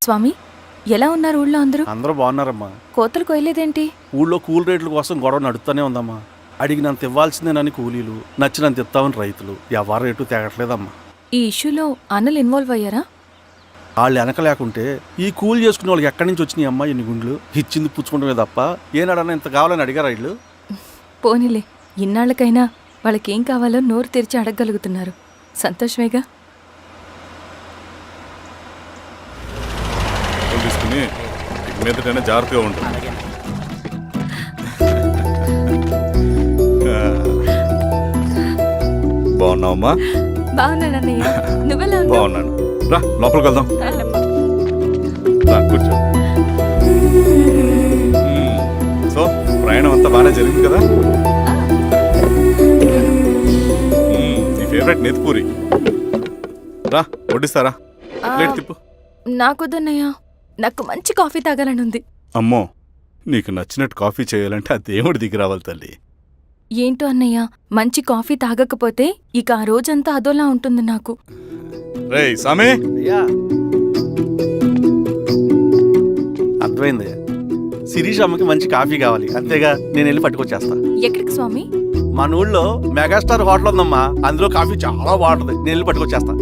స్వామి, ఎలా ఉన్నారు ఊళ్ళో అందరూ? అందరూ బాగున్నారమ్మా. కోతలు కొయ్యలేదేంటి? ఊళ్ళో కూల్ రేట్ల కోసం గొడవ నడుస్తూనే ఉందమ్మా. అడిగినంత ఇవ్వాల్సిందేనని కూలీలు, నచ్చినంత ఇస్తామని రైతులు. ఎవరు రేటు తేగట్లేదమ్మా. ఈ ఇష్యూలో అన్నలు ఇన్వాల్వ్ అయ్యారా? వాళ్ళు వెనక లేకుంటే ఈ కూలి చేసుకునే వాళ్ళకి ఎక్కడి నుంచి వచ్చినాయి అమ్మా ఎన్ని గుండ్లు? ఇచ్చింది పుచ్చుకుంటమే తప్ప ఏనాడన్నా ఇంత కావాలని అడిగారు వీళ్ళు. పోనీలే, ఇన్నాళ్ళకైనా వాళ్ళకేం కావాలో నోరు తెరిచి అడగగలుగుతున్నారు. సంతోషమేగా. తీసుకుని మీదటైనా జాగ్రత్తగా ఉంటుంది. బాగున్నావమ్మా? బాగున్నానన్నయ్య, నువ్వెలా ఉన్నావు? బాగున్నాను. రా లోపలికి వెళ్దాం. రా కూర్చో. సో ప్రయాణం అంతా బాగానే జరిగింది కదా? నీ ఫేవరెట్ నెత్తిపూరి. రా వడ్డిస్తారా? ప్లేట్ తిప్పు. నాకొద్దన్నయ్య, నాకు మంచి కాఫీ తాగాలని ఉంది. అమ్మో, నీకు నచ్చినట్టు కాఫీ చేయాలంటే ఆ దేవుడి దిగి రావాలి తల్లి. ఏంటో అన్నయ్య, మంచి కాఫీ తాగకపోతే ఇక ఆ రోజంతా అదోలా ఉంటుంది నాకు. రేయ్ సామే, అర్థమైంది. శిరీష్ అమ్మకి మంచి కాఫీ కావాలి, అంతేగా నేను వెళ్ళి పట్టుకొచ్చేస్తా. ఎక్కడికి స్వామి? మన ఊళ్ళో మెగాస్టార్ హోటల్ ఉందమ్మా, అందులో కాఫీ చాలా బాగుంటుంది. నేను వెళ్ళి పట్టుకొచ్చేస్తా.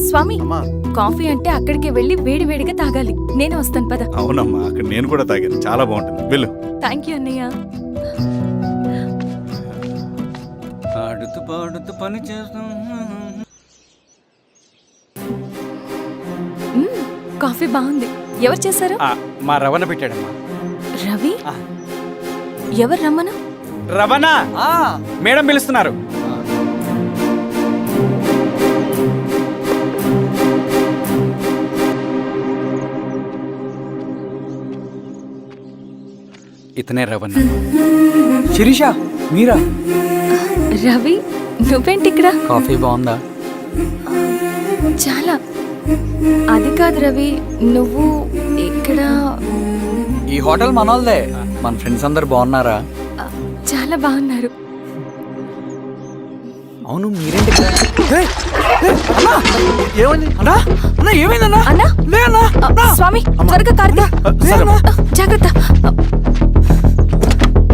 స్వామి, అమ్మా కాఫీ అంటే అక్కడికి వెళ్ళి వేడి వేడిగా తాగాలి. నేను వస్తాను పద. అవునమ్మా, అక్కడ నేను కూడా తాగాను, చాలా బాగుంటుంది. వెళ్ళు. థ్యాంక్ యూ అన్నయ్య. ఆడుతూ పాడుతూ పని చేస్తాం. కాఫీ బాగుంది. ఎవరు చేశారు? మా రవణ పెట్టాడమ్మా. రవి? ఎవరు రమ్మను? రవణ మేడం పిలుస్తున్నారు. ఇతనే రవణ. శిరీష, మీరా? రవి, నువ్వేంటి ఇక్కడ? కాఫీ బాగుందా? చాలా. అది కాదు రవి, నువ్వు ఇక్కడ? ఈ హోటల్ మనోల్దే. మన ఫ్రెండ్స్ అందరు బాగున్నారా? చాలా బాగున్నారు. అవును, మీరేంటి ఇక్కడ? ఏమైంది అన్నా? అన్నా ఏమైందన్నా? అన్నా? లే అన్నా. స్వామి, త్వరగా కారుగా. జాగ్రత్త.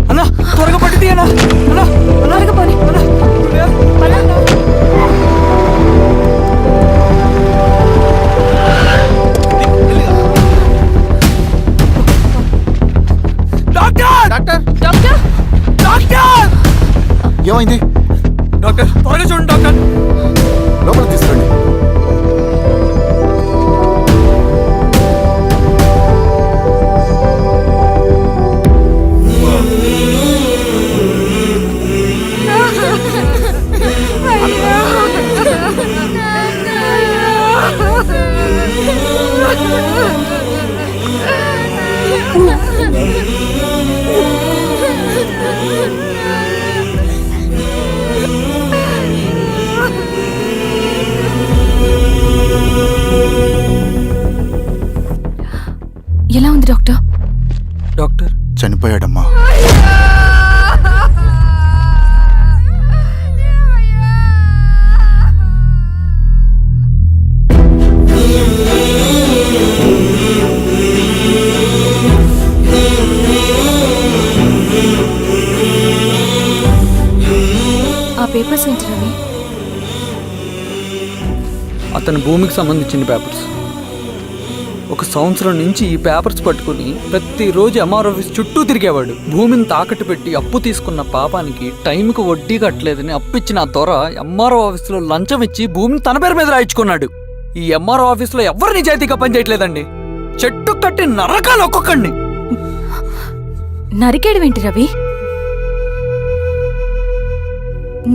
అన్నా త్వరగా పట్టి తీయనా? అన్నా త్వరగా పోనీ. ఏమైంది డాక్టర్? త్వరగా చూడండి డాక్టర్. లోపల తీసుకురండి. ఎలా ఉంది డాక్టర్? డాక్టర్ చనిపోయాడమ్మా. ఆ పేపర్స్ ఏంటి రవి? అతని భూమికి సంబంధించిన పేపర్స్. ఒక సంవత్సరం నుంచి ఈ పేపర్స్ పట్టుకుని ప్రతిరోజు ఎంఆర్ ఆఫీస్ చుట్టూ తిరిగేవాడు. భూమిని తాకట్టు పెట్టి అప్పు తీసుకున్న పాపానికి టైంకి వడ్డీ కట్టలేదని అప్పిచ్చిన ఆ దొర ఎంఆర్ఓ ఆఫీస్లో లంచం ఇచ్చి భూమిని తన పేరు మీద రాయించుకున్నాడు. ఈ ఎంఆర్ఓ ఆఫీస్లో ఎవరు నిజాయితీగా పనిచేయట్లేదండి. చెట్టు కట్టి నరకాలు ఒక్కొక్కడిని. నరికేయడమేంటి రవి?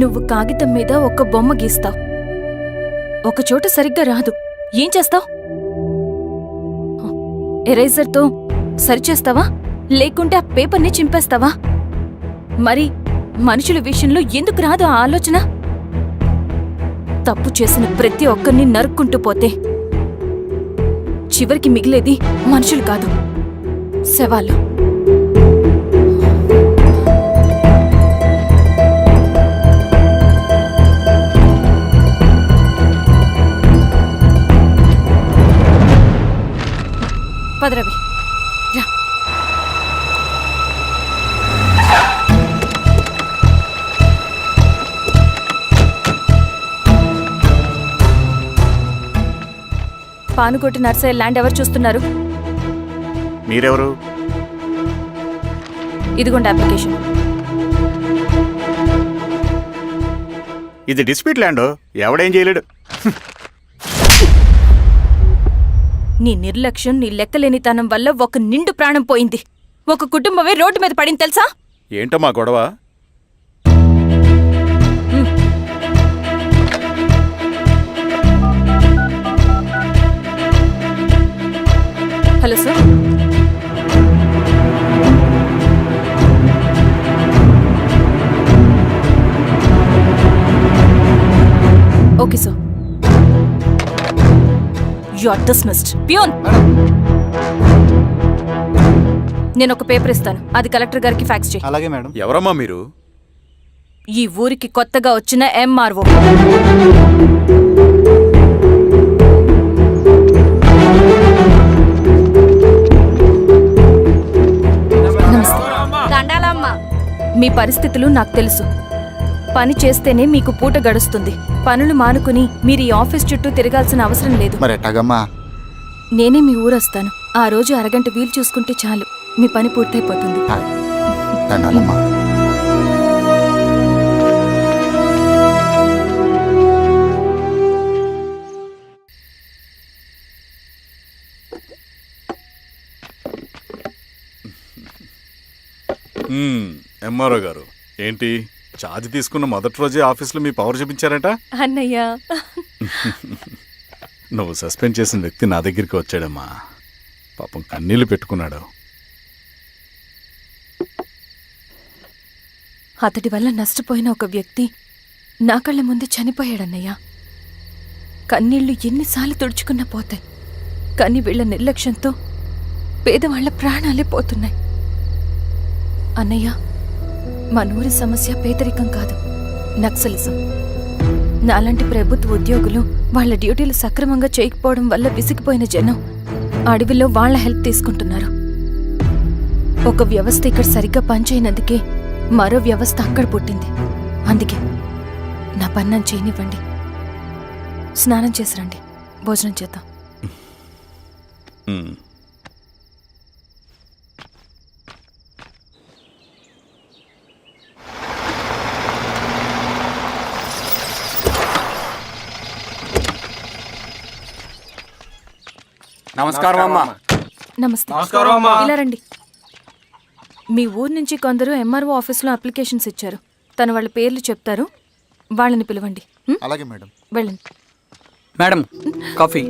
నువ్వు కాగితం మీద ఒక బొమ్మ గీస్తావు, ఒక చోట సరిగ్గా రాదు, ఏం చేస్తావు? ఎరేజర్తో సరిచేస్తావా, లేకుంటే ఆ పేపర్ని చింపేస్తావా? మరి మనుషుల విషయంలో ఎందుకు రాదు ఆ ఆలోచన? తప్పు చేసిన ప్రతి ఒక్కరిని నరుక్కుంటూ పోతే చివరికి మిగిలేది మనుషులు కాదు, శవాలు. పద రవి రా. పానుకోటి నర్సయ్య ల్యాండ్ ఎవరు చూస్తున్నారు? మీరెవరు? ఇదిగోండి అప్లికేషన్. ఇది డిస్ప్యూట్ ల్యాండ్, ఎవడేం చేయలేడు. నీ నిర్లక్ష్యం, నీ లెక్కలేనితనం వల్ల ఒక నిండు ప్రాణం పోయింది. ఒక కుటుంబమే రోడ్డు మీద పడింది తెలుసా? ఏంటమ్మా గొడవ? Hello sir. Okay sir. You are dismissed. Peon, నేను ఒక పేపర్ ఇస్తాను, అది కలెక్టర్ గారికి ఫ్యాక్స్ చేయి. అలాగే మేడం. ఎవరమ్మా మీరు? ఈ ఊరికి కొత్తగా వచ్చిన ఎంఆర్ఓ. మీ పరిస్థితులు నాకు తెలుసు. పని చేస్తేనే మీకు పూట గడుస్తుంది. పనులు మానుకుని మీరు ఈ ఆఫీస్ చుట్టూ తిరగాల్సిన అవసరం లేదు. మరి ఎట్టాగమ్మా? నేనే మీ ఊరొస్తాను. ఆ రోజు అరగంట వీలు చూసుకుంటే చాలు, మీ పని పూర్తయిపోతుంది. దండాలమ్మా. ఎంఆర్ఓ గారు, ఏంటి ఛార్జ్ తీసుకున్న మొదటి రోజే ఆఫీస్లో మీ పవర్ చూపించారట? అన్నయ్య, నువ్వు సస్పెండ్ చేసిన వ్యక్తి నా దగ్గరికి వచ్చాడమ్మా. పాపం కన్నీళ్లు పెట్టుకున్నాడు. అతడి వల్ల నష్టపోయిన ఒక వ్యక్తి నా కళ్ళ ముందే చనిపోయాడన్నయ్య. కన్నీళ్లు ఎన్నిసార్లు తుడుచుకున్నా పోతాయి, కానీ వీళ్ళ నిర్లక్ష్యంతో పేదవాళ్ల ప్రాణాలే పోతున్నాయి. అన్నయ్య, మన ఊరి సమస్య పేదరికం కాదు, నక్సలిజం. నాలాంటి ప్రభుత్వ ఉద్యోగులు వాళ్ల డ్యూటీలు సక్రమంగా చేయకపోవడం వల్ల విసిగిపోయిన జనం అడవిలో వాళ్ల హెల్ప్ తీసుకుంటున్నారు. ఒక వ్యవస్థ ఇక్కడ సరిగ్గా పనిచేయనందుకే మరో వ్యవస్థ అక్కడ పుట్టింది. అందుకే నా పన్నం చేయనివ్వండి. స్నానం చేసి రండి, భోజనం చేద్దాం. నమస్కారం అమ్మా. నమస్తే. ఇలా రండి. మీ ఊరు నుంచి కొందరు ఎంఆర్ఓ ఆఫీస్లో అప్లికేషన్స్ ఇచ్చారు. తను వాళ్ళ పేర్లు చెప్తారు, వాళ్ళని పిలవండి. అలాగే మేడం. వెళ్ళండి. Madam, coffee.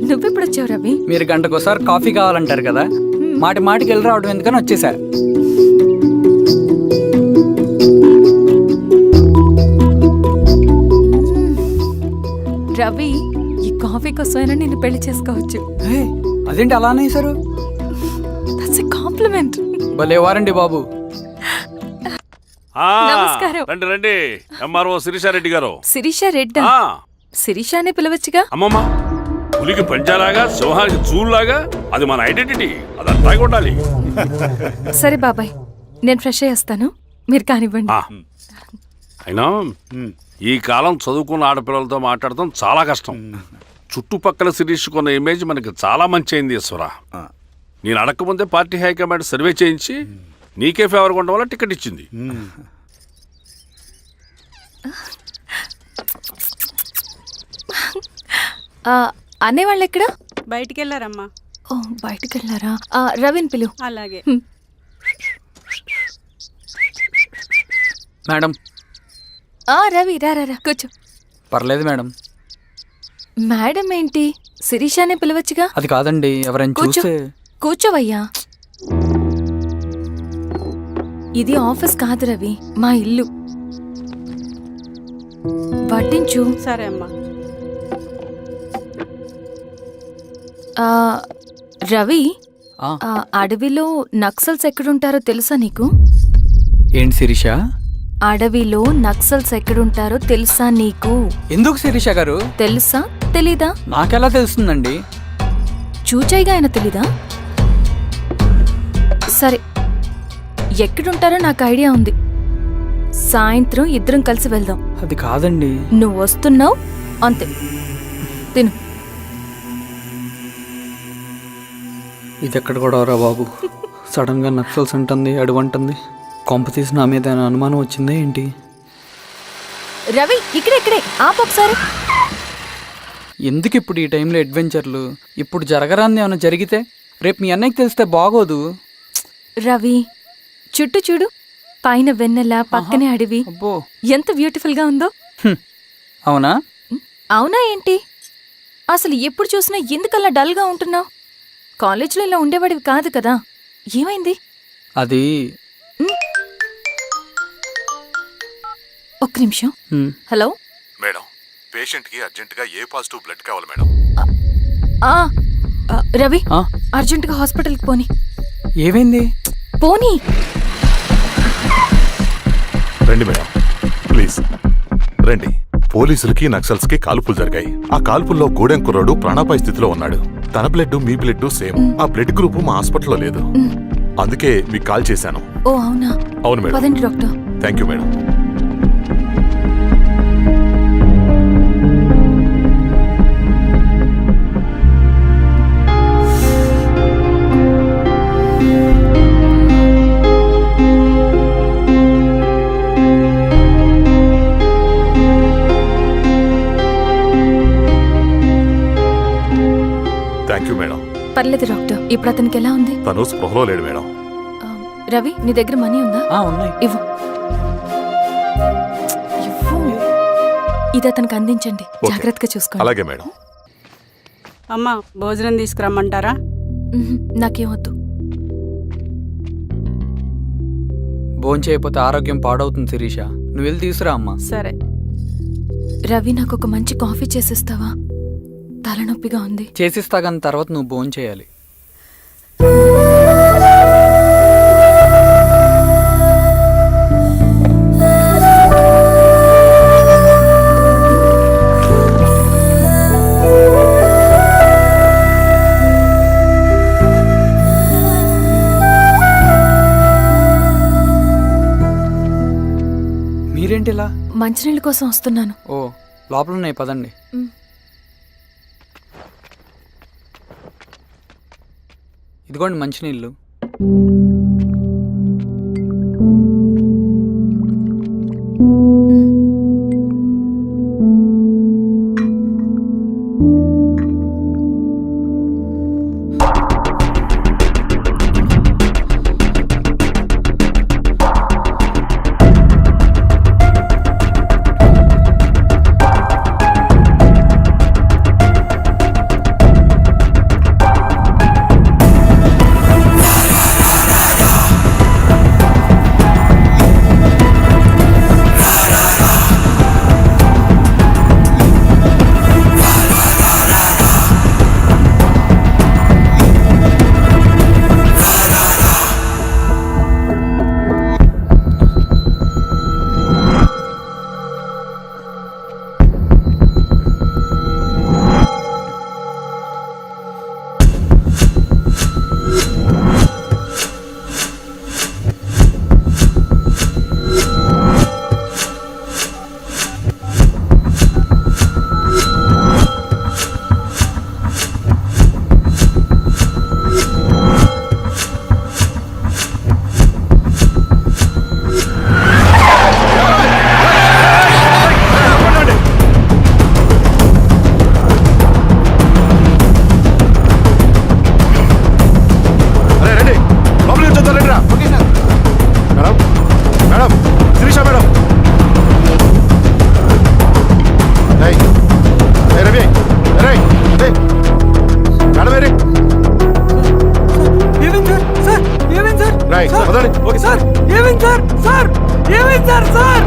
నువ్వెప్పుడు వచ్చావు రవి? మీరు గంటకోసారి కాఫీ కావాలంటారు కదా, మాటి మాటికి వెళ్ళి రావడం ఎందుకని వచ్చేసా. రవి, ఈ కాఫీ కోసమైనా నిన్ను పెళ్లి చేసుకోవచ్చు. అదేంటి అలా అనేసారు? That's a compliment. భలే వారండి బాబు. నమస్కారం. రండి రండి. ఎంఆర్ఓ శిరీషారెడ్డి గారు. శిరీష రెడ్డా? శిరీష అనే పిలవచ్చుగా. అమ్మమ్మ, పులికి పంచాలాగా సింహానికి చూలాగా అది మన ఐడెంటిటీ, అది అట్లాగే ఉండాలి. సరే బాబాయ్, నేను ఫ్రెష్ అయ్యేస్తాను, మీరు కానివ్వండి. అయినా ఈ కాలం చదువుకున్న ఆడపిల్లలతో మాట్లాడటం చాలా కష్టం. చుట్టుపక్కల శిరీష్ కొన్న ఇమేజ్ మనకి చాలా మంచి అయింది ఈశ్వరా. నేను అడగకముందే పార్టీ హైకమాండ్ సర్వే చేయించి నీకే ఫేవర్గా ఉండడం వల్ల టికెట్ ఇచ్చింది. అనేవాళ్ళు ఎక్కడ? బయటికి వెళ్ళారమ్మా. ఓ, బయటికి వెళ్ళారా? రవిని పిలు. అలాగే. మేడం. రవి రా రా, కూర్చో. పర్లేదు మేడం. మేడం ఏంటి, శిరీషానే పిలవచ్చుగా. అది కాదండి, ఎవరైనా చూస్తే. కూర్చోవయ్యా. ఇది ఆఫీస్ కాదు రవి, మా ఇల్లు. పట్టించు. సరే అమ్మా. రవి, అడవిలో నక్సల్స్ ఎక్కడుంటారో తెలుసా నీకు? ఏంటి శిరీష? అడవిలో నక్సల్స్ ఎక్కడుంటారో తెలుసా నీకు? ఎందుకు శిరీష గారు? తెలుసా తెలీదా? నాకెలా తెలుస్తుందండి? చూచాయిగా ఆయన తెలీదా? సరే, ఎక్కడుంటారో నాకు ఐడియా ఉంది. సాయంత్రం ఇద్దరం కలిసి వెళ్దాం. అది కాదండి. నువ్వు వస్తున్నావు అంతే. తిను. ఇది ఎక్కడ కూడా రా బాబు. సడన్గా నక్సల్స్ అంటుంది, అడువంటుంది. కొంప తీసి నా మీద ఏమైనా అనుమానం వచ్చిందా ఏంటి? రవి, ఇక్కడే ఆపు ఒకసారి. ఎందుకు ఇప్పుడు ఈ టైంలో అడ్వెంచర్లు? ఇప్పుడు జరగరాంది ఏమైనా జరిగితే రేపు మీ అన్నయ్యకి తెలిస్తే బాగోదు. రవి, చుట్టూ చూడు. పైన వెన్నెల, పక్కనే అడవి. అబ్బో, ఎంత బ్యూటిఫుల్ గా ఉందో. అవునా? అవునా ఏంటి? అసలు ఎప్పుడు చూసినా ఎందుకలా డల్ గా ఉంటున్నావు? కాలేజీలో ఇలా ఉండేవాడివి కాదు కదా, ఏమైంది? అది ఒక్క నిమిషం. హలో మేడం, పేషెంట్కి అర్జెంటుగా ఏ పాజిటివ్ బ్లడ్ కావాలి మేడం. రవి, ఆ? అర్జెంటుగా హాస్పిటల్కి పోని. ఏమైంది? పోనీ. రండి మేడం, ప్లీజ్ రండి. పోలీసులకి నక్సల్స్కి కాల్పులు జరిగాయి. ఆ కాల్పుల్లో గూడెం కుర్రాడు ప్రాణాపాయ స్థితిలో ఉన్నాడు. తన బ్లడ్ మీ బ్లడ్ సేమ్. ఆ బ్లడ్ గ్రూప్ మా హాస్పిటల్లో లేదు. అందుకే మీకు కాల్ చేశాను. ఓ అవునా? అవును మేడం. పదండి doctor. Thank you madam. Thank you madam. పర్లేదు డాక్టర్. ఇప్పుడు అతనికి ఎలా ఉంది? తను స్పృహలో లేడు మేడం. రవి, నీ దగ్గర మనీ ఉందా? ఉన్నాయి. ఇవ్వు. ఇది అతనికి అందించండి. ఓకే. జాగ్రత్తగా చూసుకోండి. అలాగే మేడం. అమ్మా, భోజనం తీసుకురమ్మంటారా? నాకేమొద్దు. భోంచేయకపోతే ఆరోగ్యం పాడవుతుంది శిరీష. నువ్వు వెళ్ళి తీసురా అమ్మా. సరే. రవి, నాకు ఒక మంచి కాఫీ చేసిస్తావా? తలనొప్పిగా ఉంది. చేసిస్తా కానీ తర్వాత నువ్వు భోంచేయాలి. మీరేంటిలా? మంచినీళ్ళ కోసం వస్తున్నాను. ఓ, లోపలున్నాయి, పదండి. ఇదిగోండి మంచినీళ్ళు. సార్ ఏమైంది సార్? సార్ ఏమైంది సార్? సార్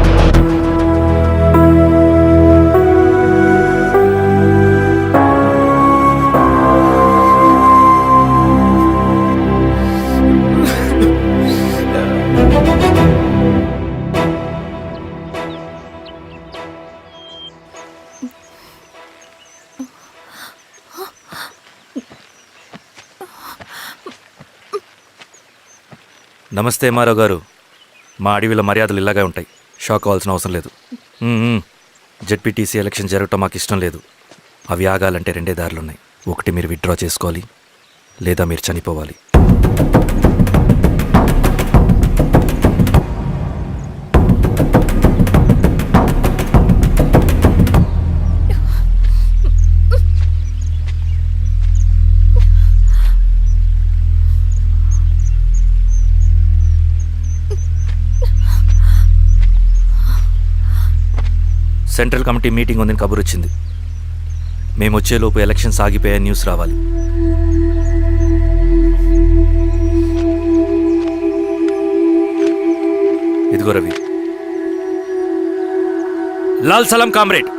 నమస్తే మారావు గారు. మా అడవిలో మర్యాదలు ఇలాగే ఉంటాయి. షాక్ అవ్వాల్సిన అవసరం లేదు. జెడ్పీటీసీ ఎలక్షన్ జరగటం మాకు ఇష్టం లేదు. అవి ఆగాలంటే 2 దారులున్నాయి. ఒకటి మీరు విత్డ్రా చేసుకోవాలి, లేదా మీరు చనిపోవాలి. సెంట్రల్ కమిటీ మీటింగ్ ఉందని కబురు వచ్చింది. మేము వచ్చేలోపు ఎలక్షన్స్ ఆగిపోయే న్యూస్ రావాలి. ఇదిగో రవి. లాల్ సలాం కామ్రేడ్.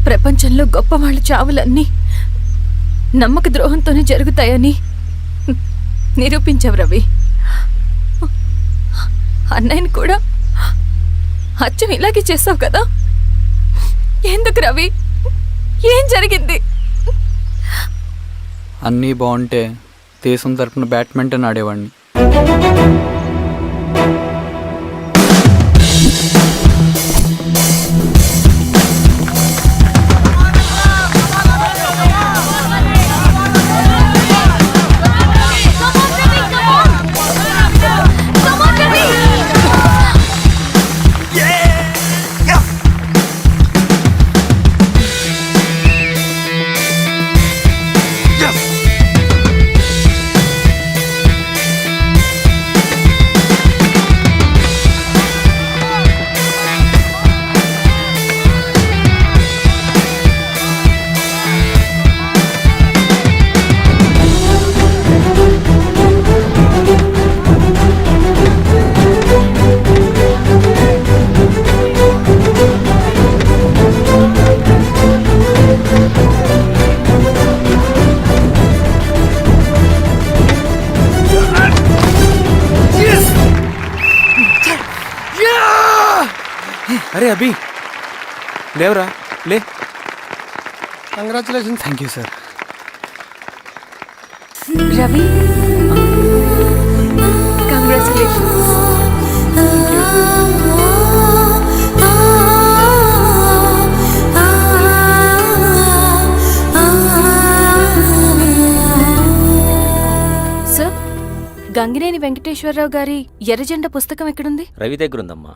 ప్రపంచంలో గొప్పవాళ్ళ చావులన్నీ నమ్మక ద్రోహంతోనే జరుగుతాయని నిరూపించావు రవి. అన్నయ్యని కూడా అచ్చం ఇలాగే చేస్తావు కదా? ఎందుకు రవి? ఏం జరిగింది? అన్నీ బాగుంటే దేశం తరపున బ్యాడ్మింటన్ ఆడేవాడిని. అరే అభి, లేవరా, లే. Congratulation. Thank you sir. Ravi, congratulations. Sir, Gangineni Venkateswararao గారి ఎర్రజెండా పుస్తకం ఎక్కడుంది? రవి దగ్గర ఉందమ్మా.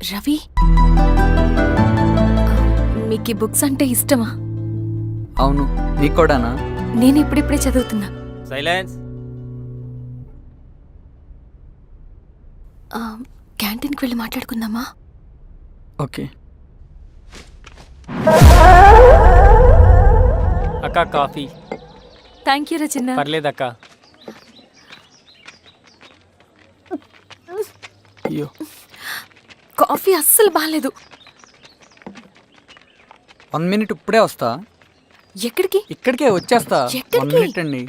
రవి, మీకు ఈ బుక్స్ అంటే ఇష్టమా? అవును, నీకు కూడానా? నేను ఇప్పుడిప్పుడే చదువుతున్నా. సైలెన్స్. క్యాంటీన్కి వెళ్ళి మాట్లాడుకుందామా? ఓకే. అక్క కాఫీ. థ్యాంక్ యూ రచన. పర్లేదక్క. అయ్యో, కాఫీ అస్సలు బాగాలేదు. 1 minute ఇప్పుడే వస్తా. ఎక్కడికి? ఇక్కడికే వచ్చేస్తా. 1 minute అండి.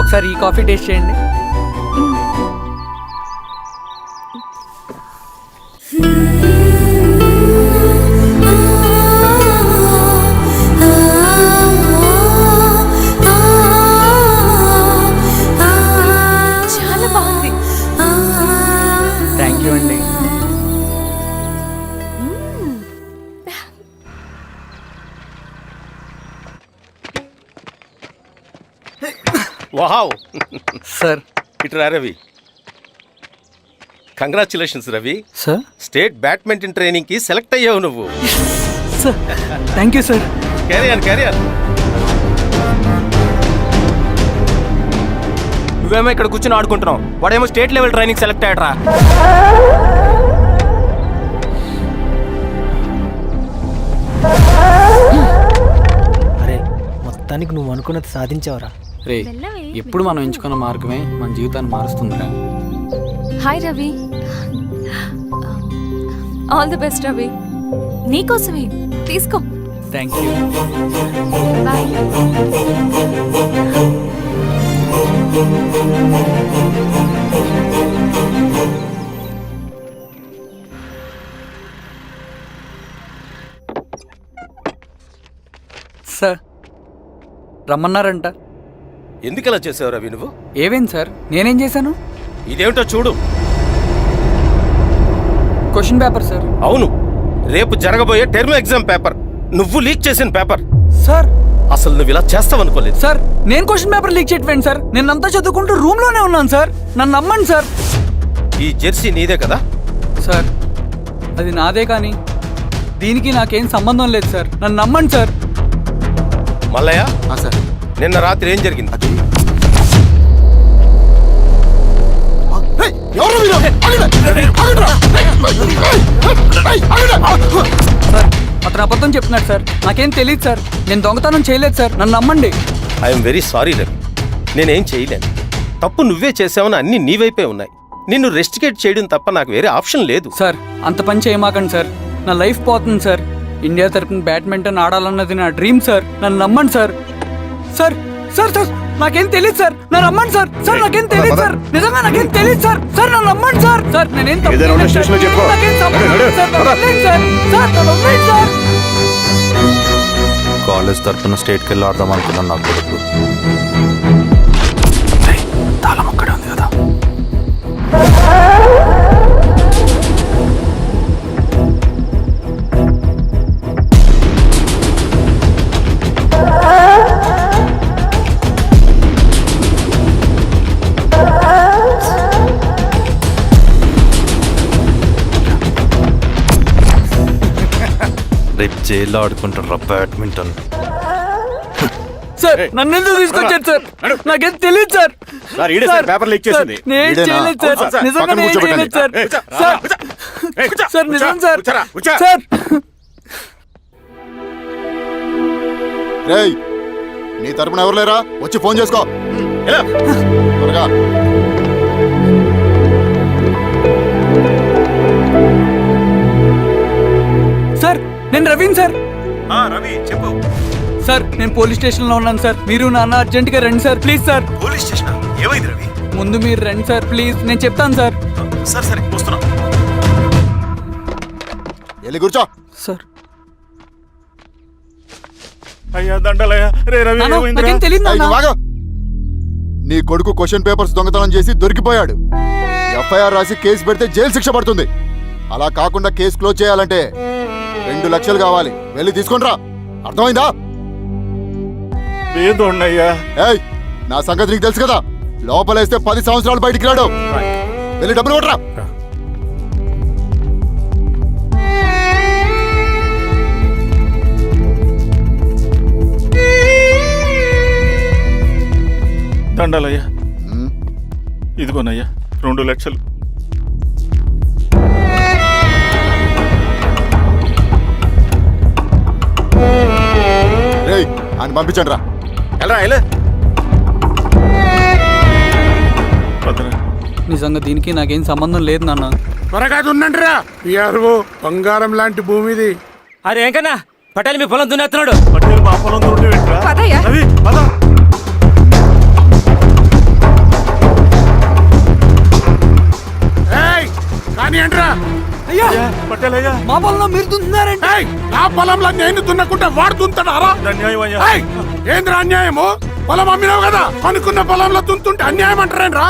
ఒకసారి ఈ కాఫీ టేస్ట్ చేయండి. చాలా బాగుంది. థ్యాంక్ యూ అండి. వావ్. సార్. ఇట్రా Ravi. Congratulations Ravi. Sir, state badminton training కి సెలెక్ట్ అయ్యావు నువ్వు. Sir thank you sir. Carrier. నువ్వేమో ఇక్కడ కూర్చొని ఆడుకుంటున్నావు, వాడేమో స్టేట్ లెవెల్ ట్రైనింగ్ సెలెక్ట్ అయ్యాడ్రా. అరే మొత్తానికి నువ్వు అనుకున్నది సాధించావురా. రే ఎప్పుడు మనం ఎంచుకున్న మార్గమే మన జీవితాన్ని మారుస్తుందిరా. Hi Ravi. All the best Ravi. నీకోసమే తీసుకో. Thank you. బాయ్. సార్ రమ్మన్నారంట. ఎందుకు ఇలా చేసావు రవి నువ్వు? ఏవేంటి సార్, నేనేం చేశాను? ఇదేమిటో చూడు. Question paper sir. అవును, రేపు జరగబోయే టర్మ్ ఎగ్జామ్ పేపర్. నువ్వు లీక్ చేసిన పేపర్. సార్ అసలు నువ్వు ఇలా చేస్తావనుకోలేదు. సార్ నేను క్వశ్చన్ పేపర్ లీక్ చేయట్లేండి సార్. నేనంతా చదువుకుంటూ రూమ్ లోనే ఉన్నాను సార్. నన్ను నమ్మండి సార్. ఈ జెర్సీ నీదే కదా? సార్ అది నాదే, కానీ దీనికి నాకేం సంబంధం లేదు సార్. నన్ను నమ్మండి సార్. మల్లయ్య, సార్ నిన్న రాత్రి ఏం జరిగింది? సార్ అతను అబద్ధం చెప్తున్నాడు సార్. నాకేం తెలియదు సార్. నేను దొంగతనం చేయలేదు సార్. నన్ను నమ్మండి. ఐఎమ్ వెరీ సారీ రవి, నేనేం చేయలేను. తప్పు నువ్వే చేసావని అన్ని నీ వైపే ఉన్నాయి. నిన్ను రెస్టికేట్ చేయడం తప్ప నాకు వేరే ఆప్షన్ లేదు. సార్ అంత పని చేయమాకండి సార్. నా లైఫ్ పోతుంది సార్. ఇండియా తరపున బ్యాడ్మింటన్ ఆడాలన్నది నా డ్రీమ్ సార్. నన్ను నమ్మండి సార్. సార్ సార్ సార్ నాకేం తెలియదు సార్. నన్ను నమ్మండి సార్. సార్ నాకేం తెలియదు సార్. నిజంగా నాకేం తెలియదు సార్. సార్ నన్ను నమ్మండి సార్. సార్ నేనేం తప్పు ఏదైనా ఉంటే చేయలేదు సార్. స్టేషన్లో చెప్పుకో. నాకేం సంబంధం లేదు సార్. నన్ను వదిలేయండి సార్. సార్ నన్ను వదిలేయండి సార్. కాలేజ్ తరఫున స్టేట్కి వెళ్ళి ఆడదాం అనుకున్నాను. నా కొడుకు తాళం అక్కడే ఉంది కదా. రేపు జైల్లో ఆడుకుంటారా బ్యాడ్మింటన్? సార్ నన్ను ఎందుకు తీసుకొచ్చారు సార్? నాకేం తెలియదు సార్. సార్, ఈడే సార్ పేపర్ లీక్ చేసింది. నేను చేయలేదు సార్. అవును సార్. నిజంగా పక్కన నేను కూర్చోబెట్టండి. చేయలేదు సార్. సార్ నిజం సార్. సార్ రేయ్, నీ తరపున ఎవరు లేరా? వచ్చి ఫోన్ చేసుకో త్వరగా. సార్ నేను రవీన్ సార్. రవి చెప్పు. సార్ నేను పోలీస్ స్టేషన్లో ఉన్నాను సార్. మీరు నాన్న అర్జెంటుగా రండి sir. Please sir. Police station ఏమైంది రవి? ముందు మీరు రండి సార్ ప్లీజ్. నేను చెప్తాను సార్. సరే సరే వస్తున్నా. వెళ్ళి కూర్చో. సార్ అయ్యా దండలయ్యా. రే రవి, నాన్న, ఏమైందిరా? నాకేం తెలియదు ఏయ్, నాన్న. నువ్వు ఆగు. నీ కొడుకు క్వశ్చన్ పేపర్స్ దొంగతనం చేసి దొరికిపోయాడు. ఎఫ్ఐఆర్ రాసి కేసు పెడితే జైలు శిక్ష పడుతుంది. అలా కాకుండా కేసు క్లోజ్ చేయాలంటే 2 లక్షలు కావాలి. వెళ్ళి తీసుకుంట్రా. అర్థమైందా? ఏదోన్నయ్యా. ఏయ్, నా సంగతి నీకు తెలుసు కదా. లోపలేస్తే 10 సంవత్సరాలు బయటికి రాడు. వెళ్ళి డబ్బులు కొట్టరా. దండలయ్యా. ఇదిగోనయ్యా 2 లక్షలు. రేయ్, ఆయన పంపించండి రా. వెళ్ళరా. నిజంగా దీనికి నాకేం సంబంధం లేదు నాన్న. త్వరగా ఉండండి రా. బంగారం లాంటి భూమిది. అరే ఏంకన్నా పటేల్ మీ పొలం దున్నేస్తున్నాడు. పటేల్ మా పొలం దొరికి పెట్టరా? పదయ్యా. రవి, పద. కానీ ఏంట్రా? అయ్యా పటేల్ అయ్యా. మా పొలంలో మీరు దున్నుతున్నారండి. నా పొలంలో నేను దున్నకుంటే వాడు దున్నుతాడారా? అన్యాయం అయ్యా. ఏంద్రా అన్యాయము? పొలం అమ్మినావు కదా, కొనుక్కున్న పొలంలో దున్నుతుంటే అన్యాయం అంటారేంట్రా?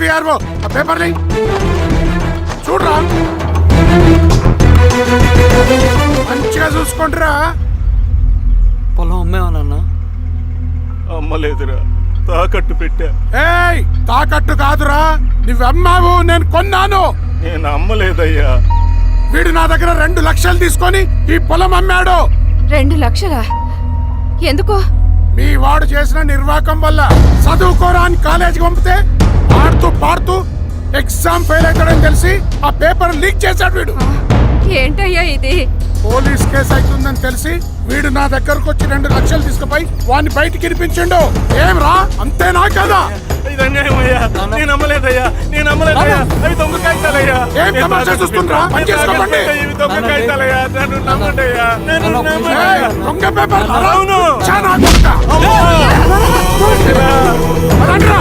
విఆర్ఓ ఆ పేపర్ని చూడరా, మంచిగా చూసుకుంటారా. పొలం అమ్మేవా నాన్న? అమ్మలేదురా, తాకట్టు పెట్టా. ఏయ్, తాకట్టు కాదురా, నువ్వు అమ్మావు, నేను కొన్నాను. నేను అమ్మలేదయ్యా. వీడు నా దగ్గర 2 లక్షలు తీసుకొని ఈ పొలం అమ్మాడు. 2 లక్షలా? ఎందుకో? మీ వాడు చేసిన నిర్వాకం వల్ల చదువుకోరా అని కాలేజీకి పంపితే ఆడుతూ పాడుతూ ఎగ్జామ్ ఫెయిల్ అవుతాడని తెలిసి ఆ పేపర్ లీక్ చేశాడు వీడు. ఏంటయ్యా ఇది? పోలీస్ కేసు అవుతుందని తెలిసి వీడు నా దగ్గరకు వచ్చి 2 లక్షలు తీసుకుపోయి వాడిని బయటికి ఇరిపించిండు. ఏం రా, అంతేనా కదా? ఏం తమాషా చూస్తుండ్రా? పని చేసుకోకండి. ఏయ్, దొంగ పేపర్ చాలా కొడతా. పదండ్రా.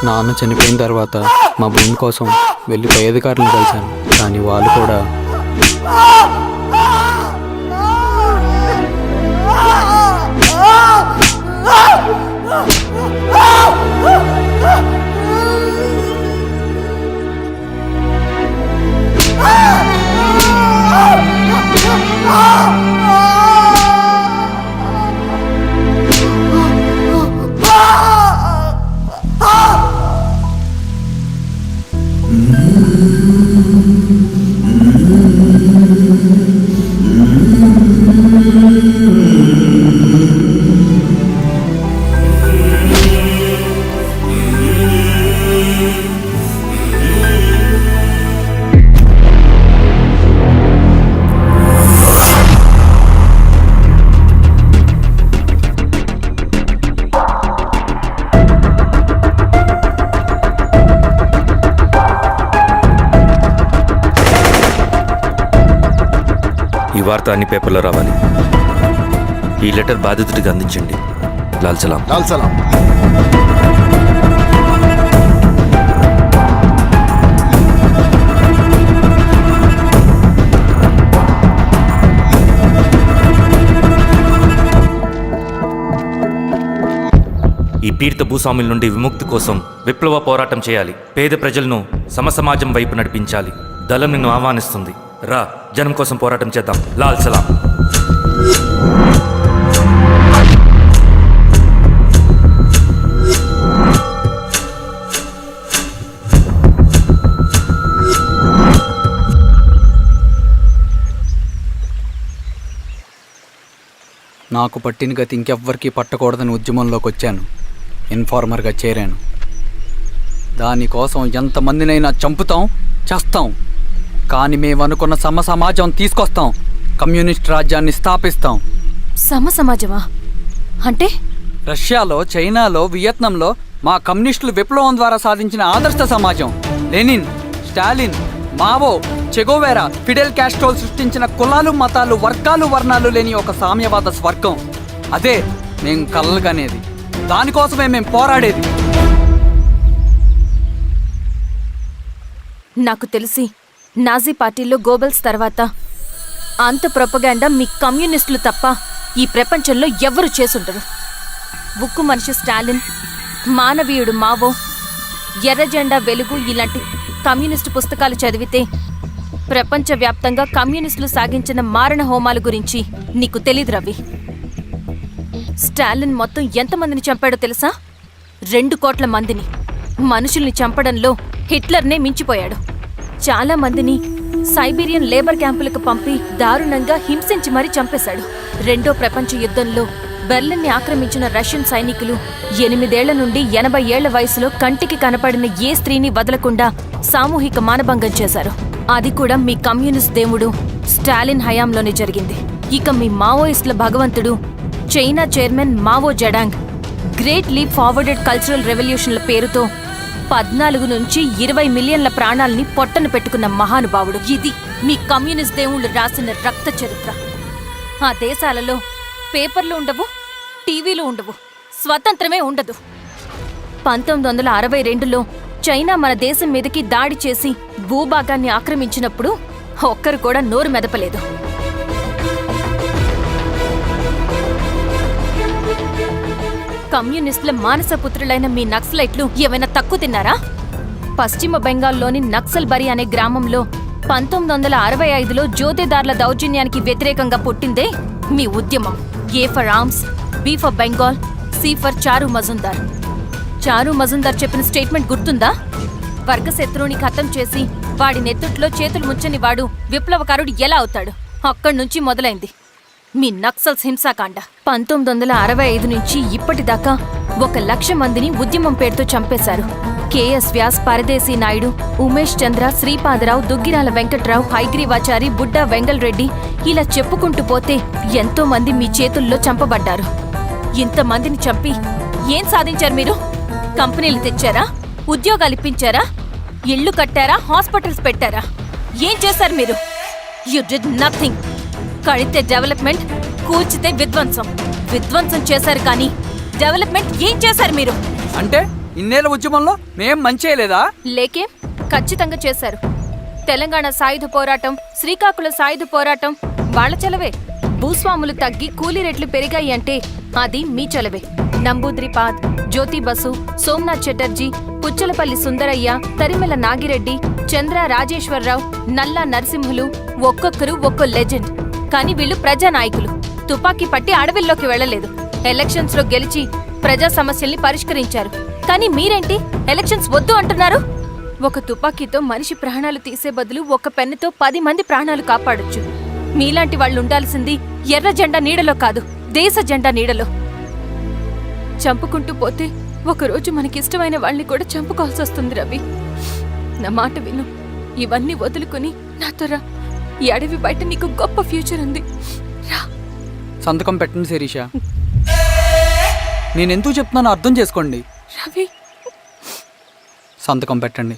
నాన్న చనిపోయిన తర్వాత మా భూమి కోసం వెళ్ళి పై అధికారులను కలిశాను, కానీ వాళ్ళు కూడా ఈ వార్త అన్ని పేపర్లో రావాలి. ఈ లెటర్ బాధితుడికి అందించండి. లాల్ సలాం. లాల్ సలాం. ఈ పీడిత భూస్వాముల నుండి విముక్తి కోసం విప్లవ పోరాటం చేయాలి. పేద ప్రజలను సమసమాజం వైపు నడిపించాలి. దళం నిన్ను ఆహ్వానిస్తుంది. రా, జనం కోసం పోరాటం చేద్దాం. లాల్ సలాం. నాకు పట్టిన గతి ఇంకెవ్వరికీ పట్టకూడదని ఉద్యమంలోకి వచ్చాను. ఇన్ఫార్మర్గా చేరాను. దానికోసం ఎంతమందినైనా చంపుతాం, చేస్తాం. కానీ మేము అనుకున్న సమాజం తీసుకొస్తాం. కమ్యూనిస్ట్ రాజ్యాన్ని స్థాపిస్తాం. సమాజమా అంటే? రష్యాలో, చైనాలో, వియత్నంలో మా కమ్యూనిస్టులు విప్లవం ద్వారా సాధించిన ఆదర్శ సమాజం. Lenin, Stalin, Mao, Che Guevara, Fidel Castro సృష్టించిన కులాలు, మతాలు, వర్గాలు, వర్ణాలు లేని ఒక సామ్యవాద స్వర్గం. అదే మేము కలలుగనేది. దానికోసమే మేము పోరాడేది. నాకు తెలిసి నాజీ పార్టీలో గోబెల్స్ తర్వాత అంత ప్రొపగాండా మీ కమ్యూనిస్టులు తప్ప ఈ ప్రపంచంలో ఎవ్వరూ చేసుండరు. ఉక్కు మనిషి స్టాలిన్, మానవీయుడు మావో, ఎర్ర జెండా వెలుగు ఇలాంటి కమ్యూనిస్టు పుస్తకాలు చదివితే ప్రపంచవ్యాప్తంగా కమ్యూనిస్టులు సాగించిన మారణ హోమాల గురించి నీకు తెలీదు రవి. స్టాలిన్ మొత్తం ఎంతమందిని చంపాడో తెలుసా? 2 కోట్ల మందిని. మనుషుల్ని చంపడంలో హిట్లర్నే మించిపోయాడు. చాలా మందిని సైబీరియన్ లేబర్ క్యాంపులకు పంపి దారుణంగా హింసించి మరీ చంపేశాడు. 2వ ప్రపంచ యుద్ధంలో బెర్లిన్ని ఆక్రమించిన రష్యన్ సైనికులు 8 ఏళ్ల నుండి 80 ఏళ్ల వయసులో కంటికి కనపడిన ఏ స్త్రీని వదలకుండా సామూహిక మానభంగం చేశారు. అది కూడా మీ కమ్యూనిస్ట్ దేవుడు స్టాలిన్ హయాంలోనే జరిగింది. ఇక మీ మావోయిస్టుల భగవంతుడు China chairman Mao Zedong great leap forwarded cultural రెవల్యూషన్ల పేరుతో 14 నుంచి 20 మిలియన్ల ప్రాణాలని పొట్టను పెట్టుకున్న మహానుభావుడు. ఇది మీ కమ్యూనిస్ట్ దేవుళ్ళు రాసిన రక్త చరిత్ర. ఆ దేశాలలో పేపర్లు ఉండవు, టీవీలు ఉండవు, స్వతంత్రమే ఉండదు. 1962లో చైనా మన దేశం మీదకి దాడి చేసి భూభాగాన్ని ఆక్రమించినప్పుడు ఒక్కరు కూడా నోరు మెదపలేదు. కమ్యూనిస్టుల మానసపుత్రులైన మీ నక్సలైట్లు ఏమైనా తక్కువ తిన్నారా? పశ్చిమ బెంగాల్లోని నక్సల్బరి అనే గ్రామంలో 1965లో జోతేదార్ల దౌర్జన్యానికి వ్యతిరేకంగా పుట్టిందే మీ ఉద్యమం. A for arms, B for Bengal, C for Charu Majumdar. చారు మజుందార్ చెప్పిన స్టేట్మెంట్ గుర్తుందా? వర్గశత్రువుని ఖతం చేసి వాడి నెత్తుట్లో చేతులు ముంచని వాడు విప్లవకారుడు ఎలా అవుతాడు? అక్కడి నుంచి మొదలైంది మీ నక్సల్స్ హింసాకాండ. 1965 నుంచి ఇప్పటిదాకా 1,00,000 మందిని ఉద్యమం పేరుతో చంపేశారు. కేఎస్ వ్యాస్, పరదేశీ నాయుడు, ఉమేష్ చంద్ర, శ్రీపాదరావు, దుగ్గిరాల వెంకట్రావు, హైగ్రీవాచారి, బుడ్డా వెంగల్ రెడ్డి, ఇలా చెప్పుకుంటూ పోతే ఎంతో మంది మీ చేతుల్లో చంపబడ్డారు. ఇంతమందిని చంపి ఏం సాధించారు మీరు? కంపెనీలు తెచ్చారా? ఉద్యోగాలు ఇప్పించారా? ఇళ్లు కట్టారా? హాస్పిటల్స్ పెట్టారా? ఏం చేశారు మీరు? You did nothing. కడితే డెవలప్మెంట్, కూల్చితే విధ్వంసం. విధ్వంసం చేశారు కానీ డెవలప్మెంట్ ఏం చేశారు మీరు? అంటే ఇన్నేళ్ల ఉద్యమంలో మేం మంచి చేయలేదా? లేకే, ఖచ్చితంగా చేశారు. తెలంగాణ సాయుధ పోరాటం, శ్రీకాకుళం సాయుధ పోరాటం వాళ్ల చలవే. భూస్వాములు తగ్గి కూలీ రేట్లు పెరిగాయి అంటే అది మీ చలవే. నంబూద్రిపాద్, జ్యోతి బసు, సోమనాథ్ చటర్జీ, పుచ్చలపల్లి సుందరయ్య, తరిమెల నాగిరెడ్డి, చంద్ర రాజేశ్వరరావు, నల్లా నరసింహులు ఒక్కొక్కరు ఒక్కో లెజెండ్. కానీ వీళ్ళు ప్రజానాయకులు. తుపాకీ పట్టి అడవిల్లోకి వెళ్లలేదు. ఎలక్షన్స్ లో గెలిచి ప్రజా సమస్యల్ని పరిష్కరించారు. కానీ మీరేంటి ఎలక్షన్స్ వద్దు అంటున్నారు? ఒక తుపాకీతో మనిషి ప్రాణాలు తీసే బదులు ఒక పెన్నుతో 10 మంది ప్రాణాలు కాపాడొచ్చు. మీలాంటి వాళ్ళు ఉండాల్సింది ఎర్ర జెండా నీడలో కాదు, దేశ జెండా నీడలో. చంపుకుంటూ పోతే ఒకరోజు మనకిష్టమైన వాళ్ళని కూడా చంపుకోవాల్సి వస్తుంది రవి. నా మాట విను. ఇవన్నీ వదులుకుని నాతో రా. ఈ అడవి బయట నీకు గొప్ప ఫ్యూచర్ ఉంది. రా. సంతకం పెట్టండి శిరీష. నేనెందుకు చెప్తున్నానో అర్థం చేసుకోండి. రవి, సంతకం పెట్టండి.